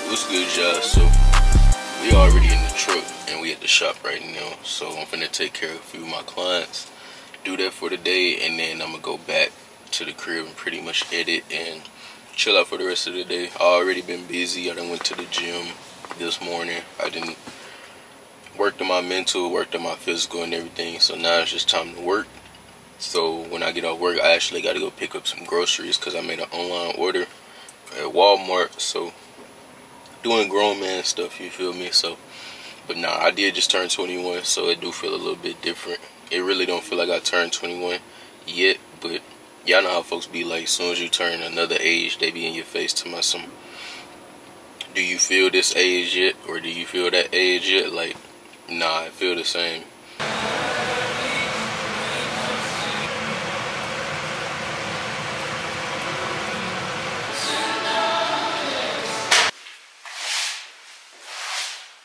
What's good, y'all? So we already in the truck and we at the shop right now. So I'm finna take care of a few of my clients, do that for the day, and then I'm gonna go back to the crib and pretty much edit and chill out for the rest of the day. I already been busy. I done went to the gym this morning. I didn't worked on my mental, worked on my physical and everything. So now it's just time to work. So when I get off work, I actually got to go pick up some groceries because I made an online order at Walmart. So doing grown man stuff, you feel me? So, but nah, I did just turn 21, so it do feel a little bit different. It really don't feel like I turned 21 yet, but y'all know how folks be like, as soon as you turn another age, they be in your face to my some. Do you feel this age yet, or do you feel that age yet? Like, nah, I feel the same.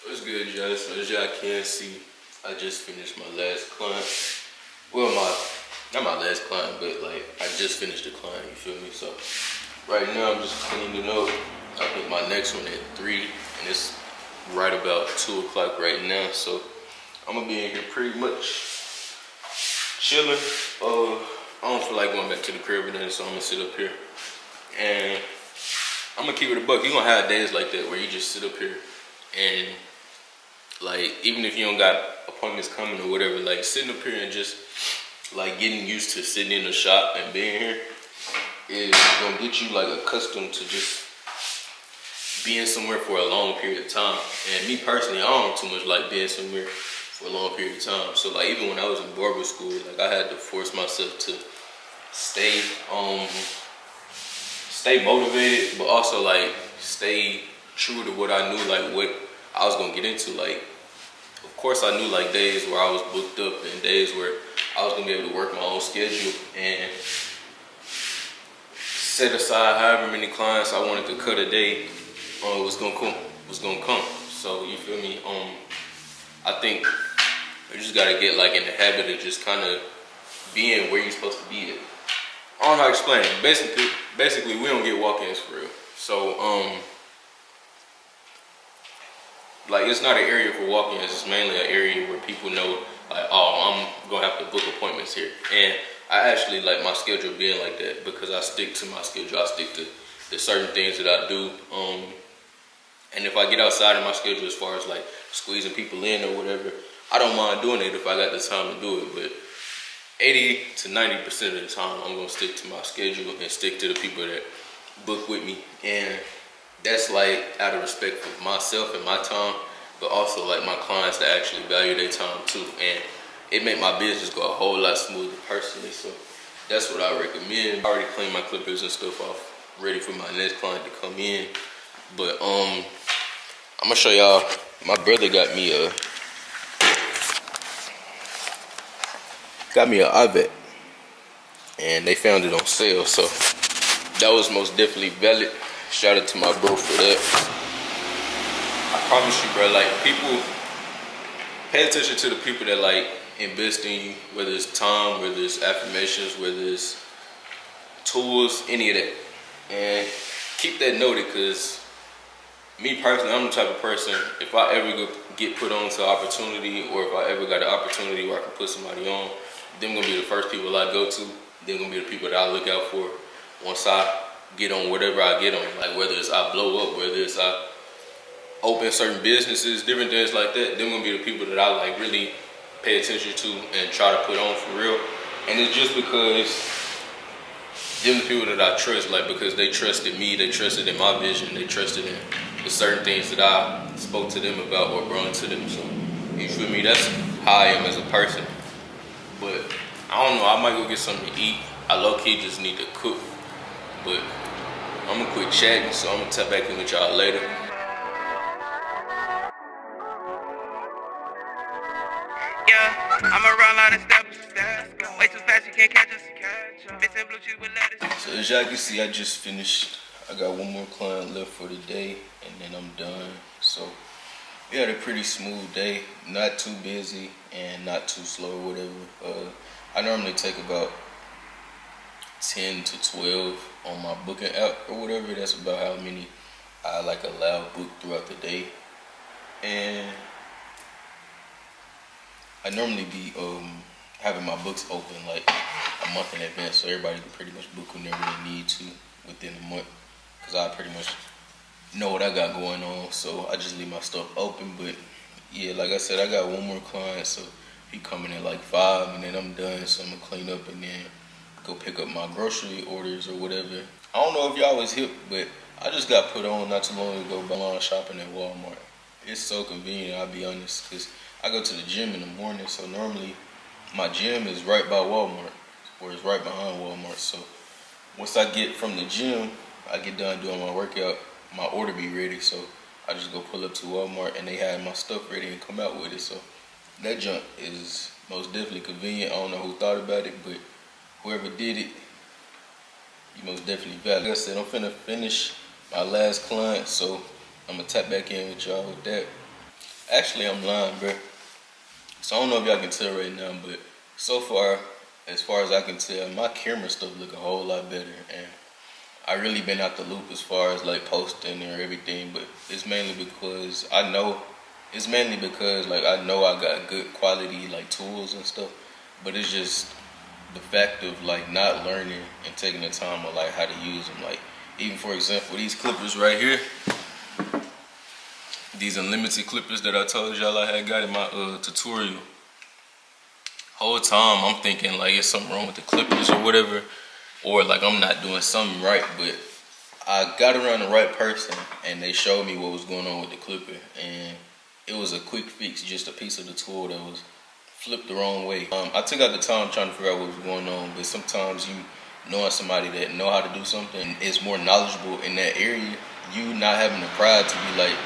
What's good, y'all? So as y'all can see, I just finished my last client. Well, not my last client, but like I just finished the client, you feel me? So right now I'm just cleaning up. I put my next one at 3, and it's right about 2 o'clock right now. So I'm gonna be in here pretty much chilling. I don't feel like going back to the crib or nothing, so I'm gonna sit up here. And I'm gonna keep it a buck. You're gonna have days like that where you just sit up here and like, even if you don't got appointments coming or whatever, like sitting up here and just like getting used to sitting in the shop and being here is gonna get you like accustomed to just being somewhere for a long period of time. And me personally, I don't too much like being somewhere for a long period of time. So like even when I was in barber school, like I had to force myself to stay motivated, but also like stay true to what I knew, like what I was gonna get into. Like, of course I knew like days where I was booked up and days where I was gonna be able to work my own schedule and set aside however many clients I wanted to cut a day was gonna come. So you feel me? I think you just gotta get like in the habit of just kind of being where you're supposed to be at. I don't know how to explain it. Basically we don't get walk-ins for real. So like it's not an area for walk-ins, it's mainly an area where people know like, oh, I'm gonna have to book appointments here. And I actually like my schedule being like that because I stick to my schedule. I stick to the certain things that I do. And if I get outside of my schedule as far as like squeezing people in or whatever, I don't mind doing it if I got the time to do it. But 80 to 90% of the time, I'm gonna stick to my schedule and stick to the people that book with me. And that's like out of respect for myself and my time, but also like my clients that actually value their time too. And it make my business go a whole lot smoother personally. So that's what I recommend. I already cleaned my clippers and stuff off, ready for my next client to come in. But I'm gonna show y'all, my brother got me a Ivet, and they found it on sale, so that was most definitely valid. Shout out to my bro for that. I promise you, bro, like people, pay attention to the people that like invest in you, whether it's time, whether it's affirmations, whether it's tools, any of that. And keep that noted, because me personally, I'm the type of person, if I ever get put on to an opportunity, or if I ever got an opportunity where I can put somebody on, them gonna be the first people I go to. Them gonna be the people that I look out for once I get on whatever I get on. Like whether it's I blow up, whether it's I open certain businesses, different things like that, them gonna be the people that I like really pay attention to and try to put on for real. And it's just because them the people that I trust, like because they trusted me, they trusted in my vision, they trusted in the certain things that I spoke to them about or brought to them. So you feel me? That's how I am as a person. But I don't know, I might go get something to eat. I low-key just need to cook. But I'm gonna quit chatting, so I'm gonna tap back in with y'all later. Yeah, I'm around line of steps. Way too fast, you can't catch us. Mix and blue cheese with lettuce. So as y'all can see, I just finished. I got one more client left for the day, and then I'm done. So we had a pretty smooth day, not too busy and not too slow or whatever. I normally take about 10 to 12 on my booking app or whatever. That's about how many I like a loud book throughout the day, and I normally be having my books open like a month in advance, so everybody can pretty much book whenever they need to within a month, because I pretty much know what I got going on, so I just leave my stuff open. But yeah, like I said, I got one more client, so he coming at like 5, and then I'm done, so I'm gonna clean up and then go pick up my grocery orders or whatever. I don't know if y'all was hip, but I just got put on not too long ago by online shopping at Walmart. It's so convenient, I'll be honest, because I go to the gym in the morning, so normally my gym is right by Walmart, or it's right behind Walmart. So once I get from the gym, I get done doing my workout, my order be ready, so I just go pull up to Walmart and they have my stuff ready and come out with it. So that junk is most definitely convenient. I don't know who thought about it, but whoever did it, you most definitely valid. Like I said, I'm finna finish my last client, so I'm gonna tap back in with y'all with that. Actually, I'm lying, bro. So I don't know if y'all can tell right now, but so far as I can tell, my camera stuff look a whole lot better, and I really been out the loop as far as like posting or everything. But it's mainly because I know I got good quality like tools and stuff, but it's just the fact of like not learning and taking the time of like how to use them. Like even for example, these clippers right here, these unlimited clippers that I told y'all I had got in my tutorial. Whole time I'm thinking like it's something wrong with the clippers or whatever, or like I'm not doing something right. But I got around the right person and they showed me what was going on with the clipper, and it was a quick fix, just a piece of the tool that was flipped the wrong way. I took out the time trying to figure out what was going on, but sometimes you knowing somebody that know how to do something is more knowledgeable in that area, you not having the pride to be like,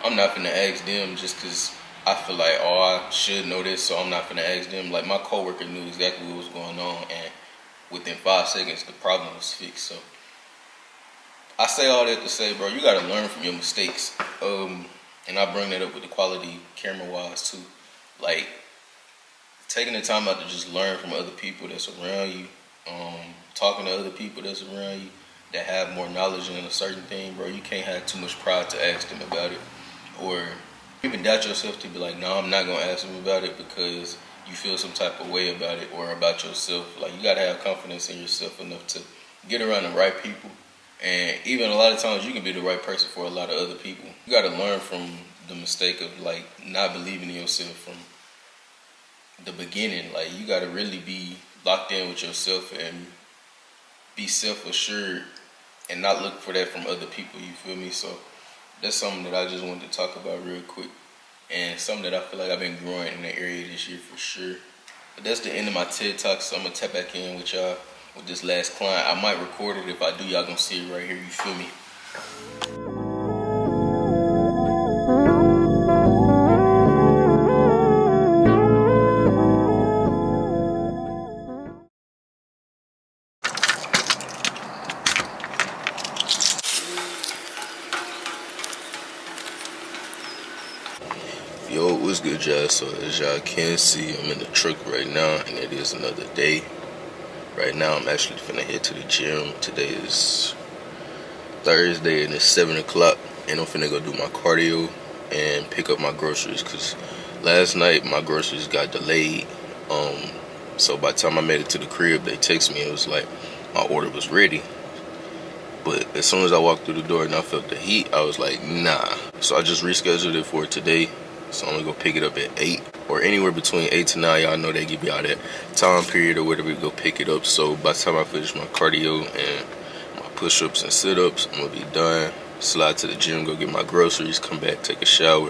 I'm not finna ask them just because I feel like, oh, I should know this, so I'm not finna ask them. Like my coworker knew exactly what was going on, and within 5 seconds the problem was fixed. So I say all that to say, bro, you gotta learn from your mistakes. And I bring that up with the quality camera-wise too. Like taking the time out to just learn from other people that's around you, talking to other people that's around you that have more knowledge in a certain thing, bro. You can't have too much pride to ask them about it, or even doubt yourself to be like, no, I'm not gonna ask them about it because you feel some type of way about it or about yourself. Like you gotta have confidence in yourself enough to get around the right people. And even a lot of times you can be the right person for a lot of other people. You gotta learn from the mistake of like not believing in yourself from the beginning. Like you gotta really be locked in with yourself and be self-assured and not look for that from other people, you feel me? So that's something that I just wanted to talk about real quick, and something that I feel like I've been growing in the area this year for sure. But that's the end of my TED Talk, so I'm gonna tap back in with y'all with this last client. I might record it. If I do, y'all gonna see it right here, you feel me? Yo, what's good, y'all? So as y'all can see, I'm in the truck right now, and it is another day. Right now, I'm actually finna head to the gym. Today is Thursday, and it's 7 o'clock, and I'm finna go do my cardio and pick up my groceries, because last night my groceries got delayed. So by the time I made it to the crib, they texted me. It was like my order was ready. But as soon as I walked through the door and I felt the heat, I was like, nah. So I just rescheduled it for today. So I'm gonna go pick it up at 8 or anywhere between 8 to 9. Y'all know they give y'all that time period or whatever to go pick it up. So by the time I finish my cardio and my push-ups and sit-ups, I'm gonna be done. Slide to the gym, go get my groceries, come back, take a shower,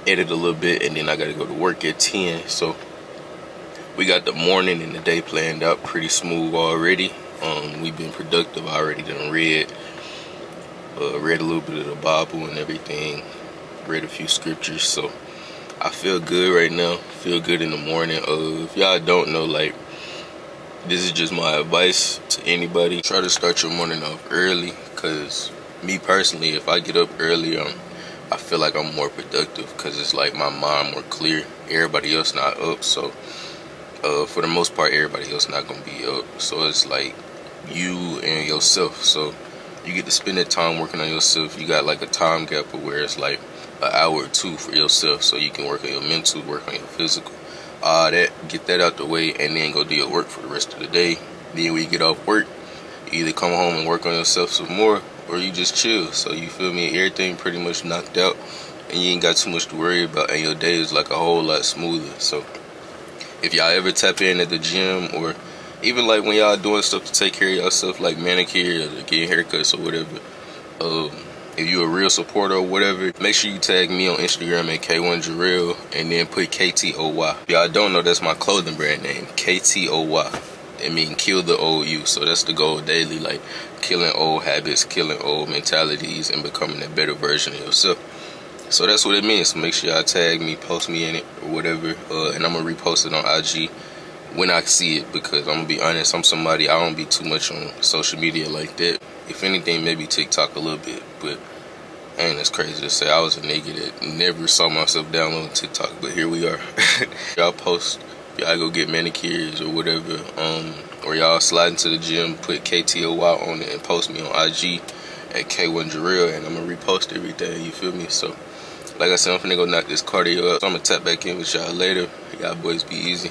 edit a little bit, and then I gotta go to work at 10. So we got the morning and the day planned out pretty smooth already. We've been productive. I already done read a little bit of the Bible and everything. Read a few scriptures, so I feel good right now. Feel good in the morning. If y'all don't know, like, this is just my advice to anybody. Try to start your morning off early, because me personally, if I get up early, I feel like I'm more productive, because it's like my mind more clear. Everybody else not up, so for the most part, everybody else not gonna be up. So it's like you and yourself. So you get to spend that time working on yourself. You got like a time gap of where it's like an hour or two for yourself, so you can work on your mental, work on your physical, get that out the way, and then go do your work for the rest of the day. Then when you get off work, you either come home and work on yourself some more, or you just chill. So you feel me? Everything pretty much knocked out, and you ain't got too much to worry about, and your day is like a whole lot smoother. So if y'all ever tap in at the gym, or even like when y'all doing stuff to take care of yourself, like manicure or getting haircuts or whatever, if you a real supporter or whatever, make sure you tag me on Instagram at K1Jarrell, and then put KTOY. If y'all don't know, that's my clothing brand name, KTOY. It means kill the old you. So that's the goal daily, like killing old habits, killing old mentalities, and becoming a better version of yourself. So that's what it means. So make sure y'all tag me, post me in it or whatever, and I'm gonna repost it on IG when I see it, because I'm gonna be honest, I'm somebody, I don't be too much on social media like that. If anything, maybe TikTok a little bit, but ain't that's crazy to say. I was a nigga that never saw myself downloading TikTok, but here we are. Y'all post, y'all go get manicures or whatever, or y'all slide into the gym, put KTOY on it, and post me on IG at K1Jarrell, and I'm gonna repost everything, you feel me? So like I said, I'm finna go knock this cardio up, so I'm gonna tap back in with y'all later. Y'all boys be easy.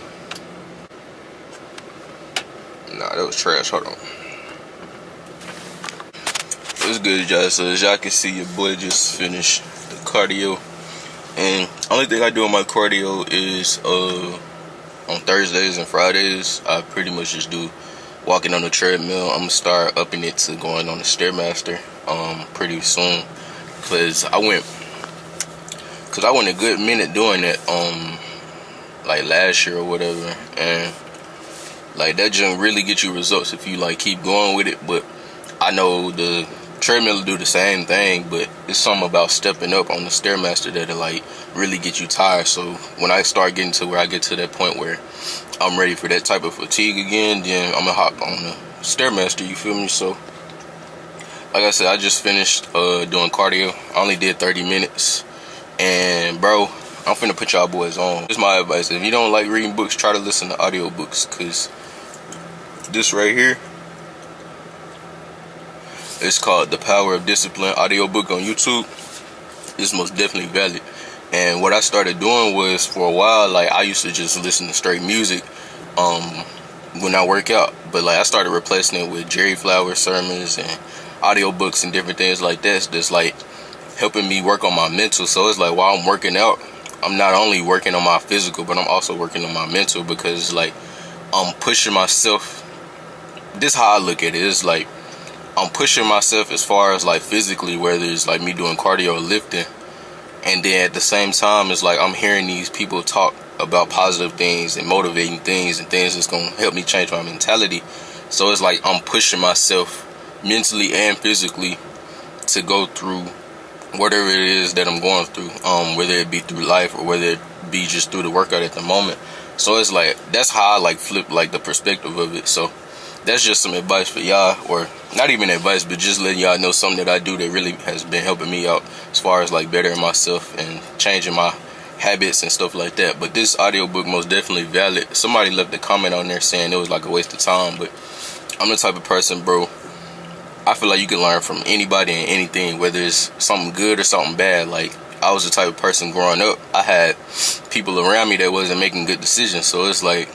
Nah, that was trash. Hold on. What's good, y'all? So as y'all can see, your boy just finished the cardio, and only thing I do on my cardio is on Thursdays and Fridays, I pretty much just do walking on the treadmill. I'm gonna start upping it to going on the Stairmaster pretty soon, cause I went a good minute doing that like last year or whatever, and like that just really get you results if you like keep going with it. But I know the treadmill will do the same thing, but it's something about stepping up on the Stairmaster that'll like really get you tired. So when I start getting to where I get to that point where I'm ready for that type of fatigue again, then I'm gonna hop on the Stairmaster, you feel me? So like I said, I just finished doing cardio. I only did 30 minutes, and bro, I'm finna put y'all boys on. This is my advice. If you don't like reading books, try to listen to audiobooks, cause this right here, it's called The Power of Discipline audiobook on YouTube. It's most definitely valid. And what I started doing was, for a while, like I used to just listen to straight music when I work out, but like I started replacing it with Jerry Flowers sermons and audiobooks and different things like that. That's like helping me work on my mental. So it's like while I'm working out, I'm not only working on my physical, but I'm also working on my mental, because it's like I'm pushing myself. This is how I look at it. It's like I'm pushing myself as far as like physically, whether it's like me doing cardio or lifting, and then at the same time it's like I'm hearing these people talk about positive things and motivating things and things that's gonna help me change my mentality. So it's like I'm pushing myself mentally and physically to go through whatever it is that I'm going through, whether it be through life or whether it be just through the workout at the moment. So it's like that's how I like flip like the perspective of it. So that's just some advice for y'all, or not even advice, but just letting y'all know something that I do that really has been helping me out as far as like bettering myself and changing my habits and stuff like that. But this audiobook most definitely valid. Somebody left a comment on there saying it was like a waste of time, but I'm the type of person, bro, I feel like you can learn from anybody and anything, whether it's something good or something bad. Like I was the type of person growing up, I had people around me that wasn't making good decisions. So it's like,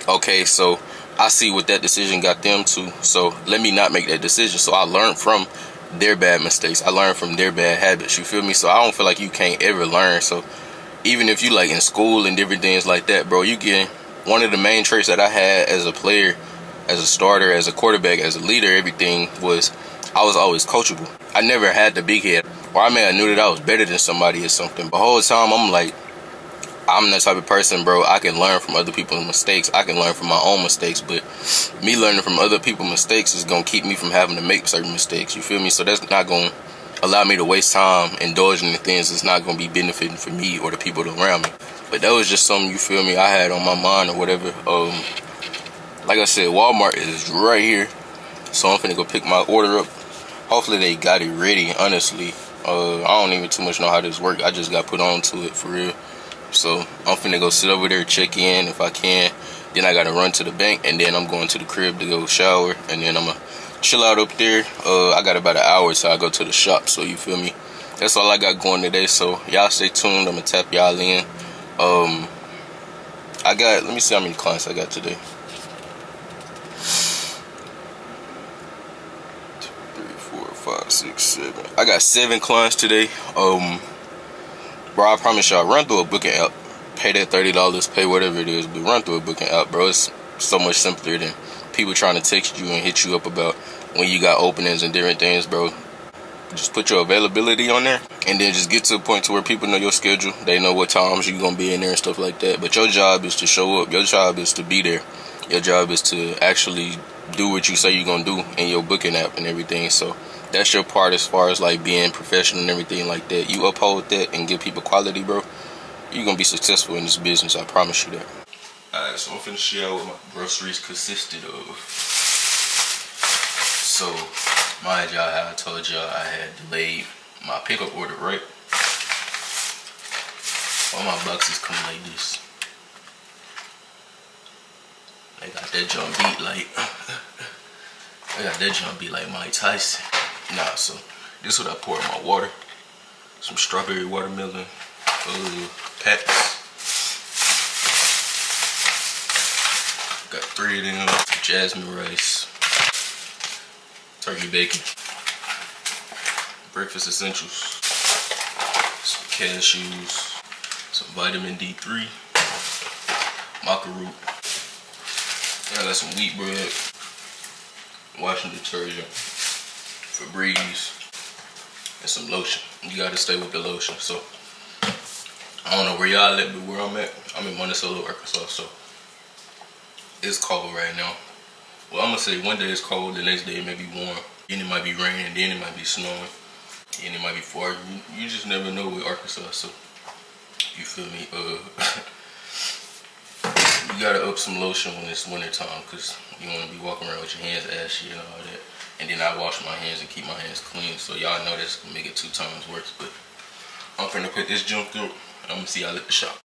okay, so I see what that decision got them to, so let me not make that decision. So I learned from their bad mistakes. I learned from their bad habits, you feel me? So I don't feel like you can't ever learn. So even if you like in school and different things like that, bro, you get one of the main traits that I had as a player, as a starter, as a quarterback, as a leader, everything was I was always coachable. I never had the big head, or I may have knew that I was better than somebody or something. But the whole time I'm like, I'm the type of person, bro, I can learn from other people's mistakes. I can learn from my own mistakes, but me learning from other people's mistakes is going to keep me from having to make certain mistakes, you feel me? So that's not going to allow me to waste time indulging in things that's not going to be benefiting for me or the people around me. But that was just something, you feel me, I had on my mind or whatever. Like I said, Walmart is right here, so I'm finna go pick my order up. Hopefully they got it ready, honestly. I don't even too much know how this works. I just got put on to it for real. So I'm finna go sit over there, check in if I can. Then I gotta run to the bank, and then I'm going to the crib to go shower, and then I'm gonna chill out up there. I got about an hour till I go to the shop, so you feel me? That's all I got going today, so y'all stay tuned. I'm gonna tap y'all in. Let me see how many clients I got today. 2, 3, 4, 5, 6, 7. I got 7 clients today. Bro, I promise y'all, run through a booking app. Pay that $30, pay whatever it is, but run through a booking app, bro. It's so much simpler than people trying to text you and hit you up about when you got openings and different things, bro. Just put your availability on there, and then just get to a point to where people know your schedule. They know what times you're gonna be in there and stuff like that. But your job is to show up. Your job is to be there. Your job is to actually do what you say you're gonna do in your booking app and everything. So that's your part as far as like being professional and everything like that. You uphold that and give people quality, bro. You're gonna be successful in this business. I promise you that. Alright, so I'm finna share what my groceries consisted of. So, mind y'all, how I told y'all I had delayed my pickup order, right? All my boxes come like this. They got that jump beat like Mike Tyson. Nah, so this is what I pour in my water. Some strawberry watermelon packs. Got 3 of them. Some jasmine rice, turkey bacon, breakfast essentials, some cashews, some vitamin D3, maca root. I got some wheat bread, washing detergent, Febreze, and some lotion. You gotta stay with the lotion. So I don't know where y'all at, but where I'm at, I'm in Monticello, Arkansas. So it's cold right now. Well, I'm gonna say one day it's cold, the next day it may be warm. Then it might be raining, then it might be snowing, and it might be foggy. You just never know with Arkansas, so you feel me? You gotta up some lotion when it's winter time, cause you wanna be walking around with your hands ashy and all that. And then I wash my hands and keep my hands clean, so y'all know that's gonna make it 2 times worse. But I'm finna put this junk through, and I'm gonna see y'all at the shop.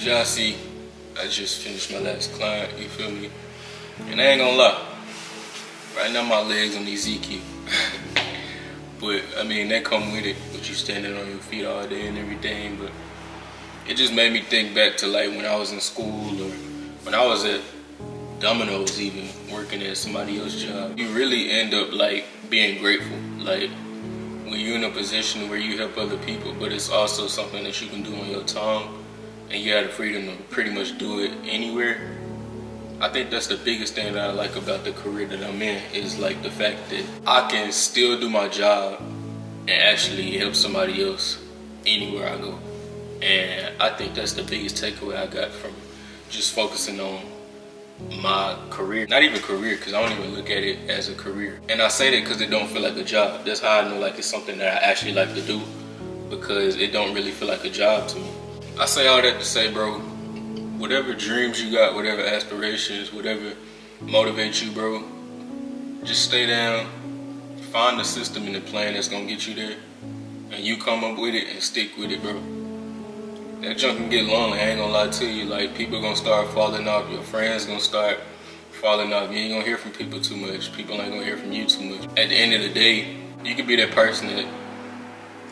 Y'all see, I just finished my last client, you feel me? And I ain't gonna lie, right now my legs on Ezekiel. But I mean, that come with it, with you standing on your feet all day and everything. But it just made me think back to like when I was in school, or when I was at Domino's, even working at somebody else's job. You really end up like being grateful, like when you're in a position where you help other people, but it's also something that you can do on your time, and you have the freedom to pretty much do it anywhere. I think that's the biggest thing that I like about the career that I'm in, is like the fact that I can still do my job and actually help somebody else anywhere I go. And I think that's the biggest takeaway I got from just focusing on my career. Not even career, because I don't even look at it as a career. And I say that because it don't feel like a job. That's how I know like it's something that I actually like to do, because it don't really feel like a job to me. I say all that to say, bro, whatever dreams you got, whatever aspirations, whatever motivates you, bro, just stay down, find the system and the plan that's gonna get you there, and you come up with it and stick with it, bro. That junk can get lonely, I ain't gonna lie to you. Like, people gonna start falling off, your friends gonna start falling off. You ain't gonna hear from people too much. People ain't gonna hear from you too much. At the end of the day, you can be that person that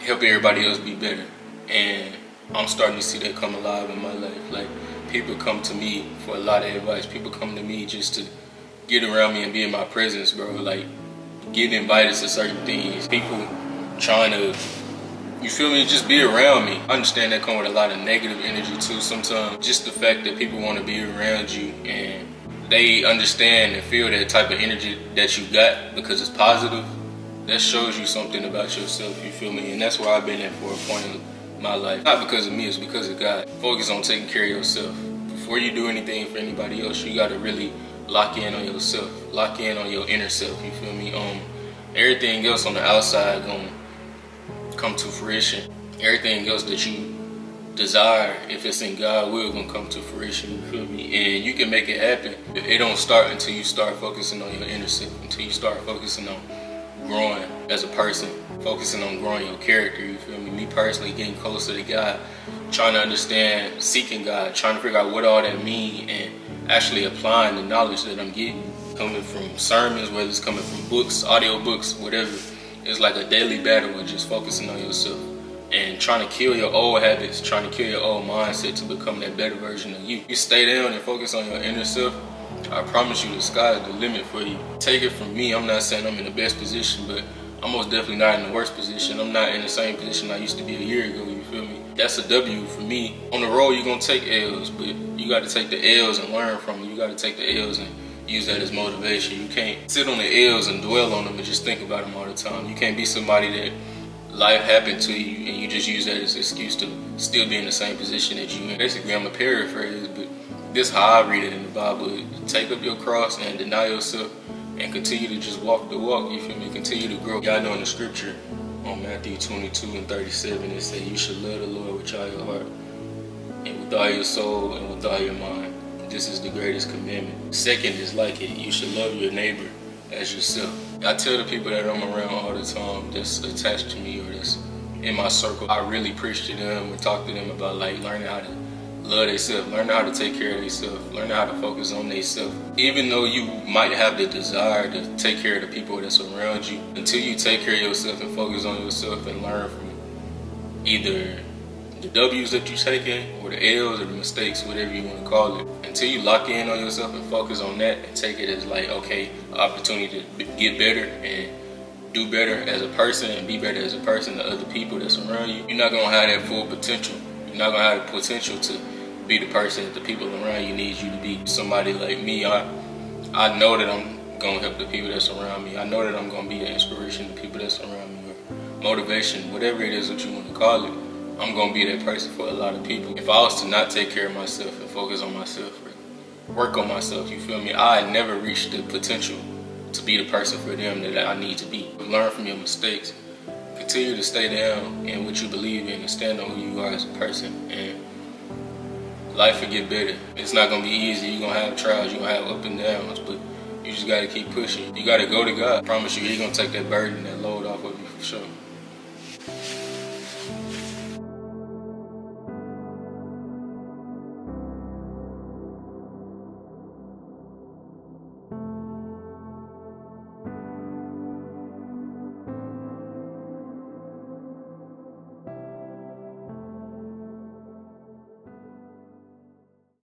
help everybody else be better. And I'm starting to see that come alive in my life. Like, people come to me for a lot of advice. People come to me just to get around me and be in my presence, bro. Like, getting invited to certain things. People trying to, you feel me, just be around me. I understand that come with a lot of negative energy too sometimes. Just the fact that people want to be around you and they understand and feel that type of energy that you got because it's positive, that shows you something about yourself, you feel me? And that's where I've been at for a point in my life. Not because of me, it's because of God. Focus on taking care of yourself. Before you do anything for anybody else, you gotta really lock in on yourself. Lock in on your inner self, you feel me? Everything else on the outside gonna come to fruition. Everything else that you desire, if it's in God's will, gonna come to fruition, you feel me? And you can make it happen. It don't start until you start focusing on your inner self, until you start focusing on growing as a person, focusing on growing your character, you feel me? Me personally, getting closer to God, trying to understand, seeking God, trying to figure out what all that means, and actually applying the knowledge that I'm getting, coming from sermons, whether it's coming from books, audio books, whatever. It's like a daily battle of just focusing on yourself and trying to kill your old habits, trying to kill your old mindset to become that better version of you. You stay down and focus on your inner self, I promise you the sky is the limit for you. Take it from me, I'm not saying I'm in the best position, but I'm most definitely not in the worst position. I'm not in the same position I used to be a year ago, you feel me? That's a W for me. On the road, you're gonna take L's, but you gotta take the L's and learn from them. You gotta take the L's and use that as motivation. You can't sit on the L's and dwell on them and just think about them all the time. You can't be somebody that life happened to you and you just use that as an excuse to still be in the same position that you in. Basically, I'm a paraphrase, but this is how I read it in the Bible. Take up your cross and deny yourself and continue to just walk the walk, you feel me? Continue to grow. Y'all know in the scripture on Matthew 22:37, it says you should love the Lord with all your heart and with all your soul and with all your mind. This is the greatest commandment. Second is like it. You should love your neighbor as yourself. I tell the people that I'm around all the time that's attached to me or that's in my circle, I really preach to them and talk to them about like learning how to love themselves, learning how to take care of themselves, learning how to focus on themselves. Even though you might have the desire to take care of the people that's around you, until you take care of yourself and focus on yourself and learn from either the W's that you're taking or the L's or the mistakes, whatever you want to call it, until you lock in on yourself and focus on that and take it as like, okay, opportunity to get better and do better as a person and be better as a person to other people that's around you, you're not going to have that full potential. You're not going to have the potential to be the person that the people around you need you to be. Somebody like me, I know that I'm going to help the people that's around me. I know that I'm going to be an inspiration to people that's around me, or motivation, whatever it is that you want to call it. I'm going to be that person for a lot of people. If I was to not take care of myself and focus on myself, or work on myself, you feel me, I never reached the potential to be the person for them that I need to be. Learn from your mistakes. Continue to stay down in what you believe in and stand on who you are as a person, and life will get better. It's not going to be easy. You're going to have trials, you're going to have up and downs, but you just got to keep pushing. You got to go to God. I promise you, He's going to take that burden, that load off of you for sure.